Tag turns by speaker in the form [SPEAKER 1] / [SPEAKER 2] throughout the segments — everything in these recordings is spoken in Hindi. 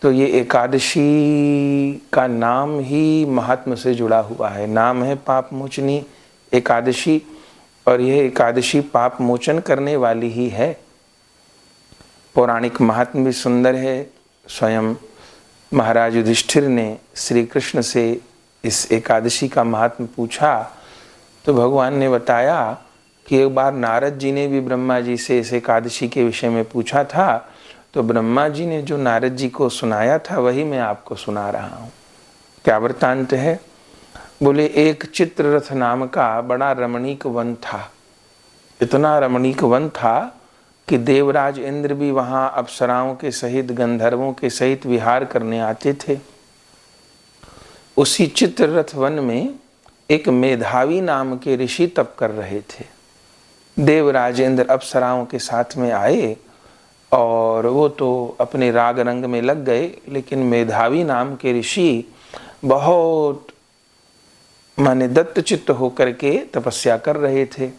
[SPEAKER 1] तो ये एकादशी का नाम ही महात्म से जुड़ा हुआ है। नाम है पाप मोचनी एकादशी, और यह एकादशी पाप मोचन करने वाली ही है। पौराणिक महात्म भी सुंदर है। स्वयं महाराज युधिष्ठिर ने श्री कृष्ण से इस एकादशी का महात्म पूछा, तो भगवान ने बताया कि एक बार नारद जी ने भी ब्रह्मा जी से इस एकादशी के विषय में पूछा था, तो ब्रह्मा जी ने जो नारद जी को सुनाया था वही मैं आपको सुना रहा हूँ। क्या वृत्तांत है? बोले, एक चित्ररथ नाम का बड़ा रमणीक वन था। इतना रमणीक वन था कि देवराज इंद्र भी वहाँ अप्सराओं के सहित, गंधर्वों के सहित विहार करने आते थे। उसी चित्ररथ वन में एक मेधावी नाम के ऋषि तप कर रहे थे। देवराज इंद्र अप्सराओं के साथ में आए और वो तो अपने राग रंग में लग गए, लेकिन मेधावी नाम के ऋषि बहुत माने दत्तचित्त होकर के तपस्या कर रहे थे।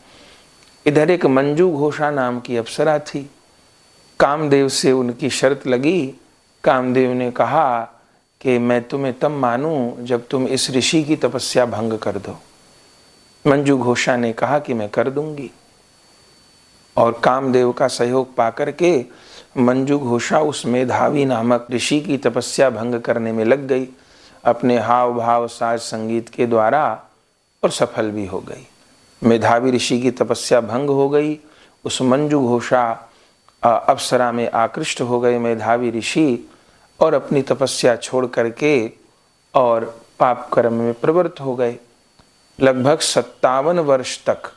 [SPEAKER 1] इधर एक मंजू घोषा नाम की अप्सरा थी। कामदेव से उनकी शर्त लगी। कामदेव ने कहा कि मैं तुम्हें तब मानूं जब तुम इस ऋषि की तपस्या भंग कर दो। मंजू घोषा ने कहा कि मैं कर दूंगी, और कामदेव का सहयोग पाकर के मंजू घोषा उस मेधावी नामक ऋषि की तपस्या भंग करने में लग गई, अपने हाव भाव साज संगीत के द्वारा, और सफल भी हो गई। मेधावी ऋषि की तपस्या भंग हो गई। उस मंजू घोषा अप्सरा में आकृष्ट हो गए मेधावी ऋषि, और अपनी तपस्या छोड़ करके और पाप कर्म में प्रवृत्त हो गए। लगभग 57 वर्ष तक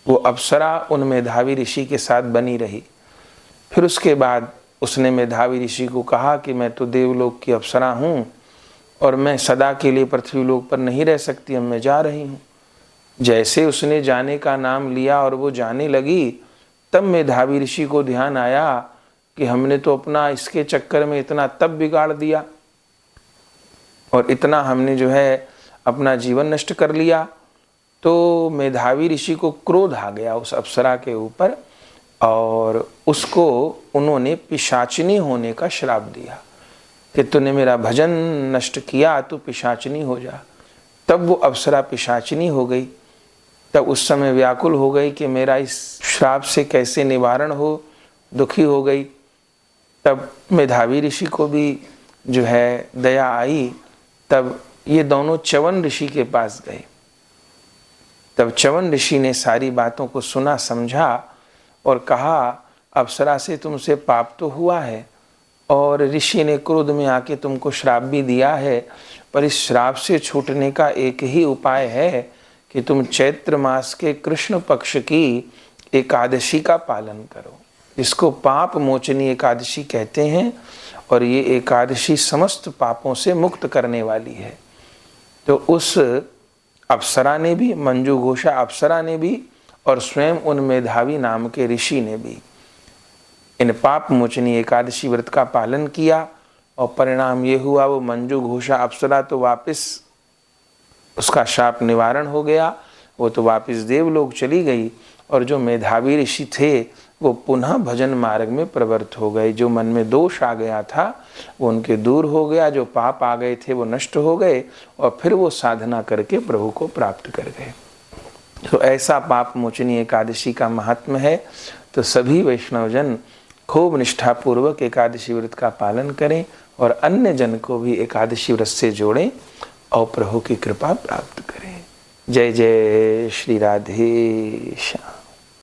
[SPEAKER 1] वो अप्सरा उन मेधावी ऋषि के साथ बनी रही। फिर उसके बाद उसने मेधावी ऋषि को कहा कि मैं तो देवलोक की अप्सरा हूँ और मैं सदा के लिए पृथ्वीलोक पर नहीं रह सकती, अब मैं जा रही हूँ। जैसे उसने जाने का नाम लिया और वो जाने लगी, तब मेधावी ऋषि को ध्यान आया कि हमने तो अपना इसके चक्कर में इतना तप बिगाड़ दिया और इतना हमने जो है अपना जीवन नष्ट कर लिया। तो मेधावी ऋषि को क्रोध आ गया उस अप्सरा के ऊपर, और उसको उन्होंने पिशाचिनी होने का श्राप दिया कि तूने मेरा भजन नष्ट किया, तू पिशाचिनी हो जा। तब वो अप्सरा पिशाचिनी हो गई। तब उस समय व्याकुल हो गई कि मेरा इस श्राप से कैसे निवारण हो, दुखी हो गई। तब मेधावी ऋषि को भी जो है दया आई। तब ये दोनों च्यवन ऋषि के पास गए। तब च्यवन ऋषि ने सारी बातों को सुना, समझा और कहा, अप्सरा से तुमसे पाप तो हुआ है और ऋषि ने क्रोध में आके तुमको श्राप भी दिया है, पर इस श्राप से छूटने का एक ही उपाय है कि तुम चैत्र मास के कृष्ण पक्ष की एकादशी का पालन करो, जिसको पाप मोचनी एकादशी कहते हैं। और ये एकादशी समस्त पापों से मुक्त करने वाली है। तो उस अप्सरा ने भी, मंजू घोषा अप्सरा ने भी, और स्वयं उन मेधावी नाम के ऋषि ने भी इन पाप मोचनी एकादशी व्रत का पालन किया, और परिणाम ये हुआ वो मंजू घोषा अप्सरा तो वापस उसका शाप निवारण हो गया, वो तो वापस देवलोक चली गई, और जो मेधावी ऋषि थे वो पुनः भजन मार्ग में प्रवृत्त हो गए। जो मन में दोष आ गया था वो उनके दूर हो गया, जो पाप आ गए थे वो नष्ट हो गए, और फिर वो साधना करके प्रभु को प्राप्त कर गए। तो ऐसा पाप मोचनी एकादशी का महात्म्य है। तो सभी वैष्णवजन खूब निष्ठापूर्वक एकादशी व्रत का पालन करें और अन्य जन को भी एकादशी व्रत से जोड़ें और प्रभु की कृपा प्राप्त करें। जय जय श्री राधे श्याम।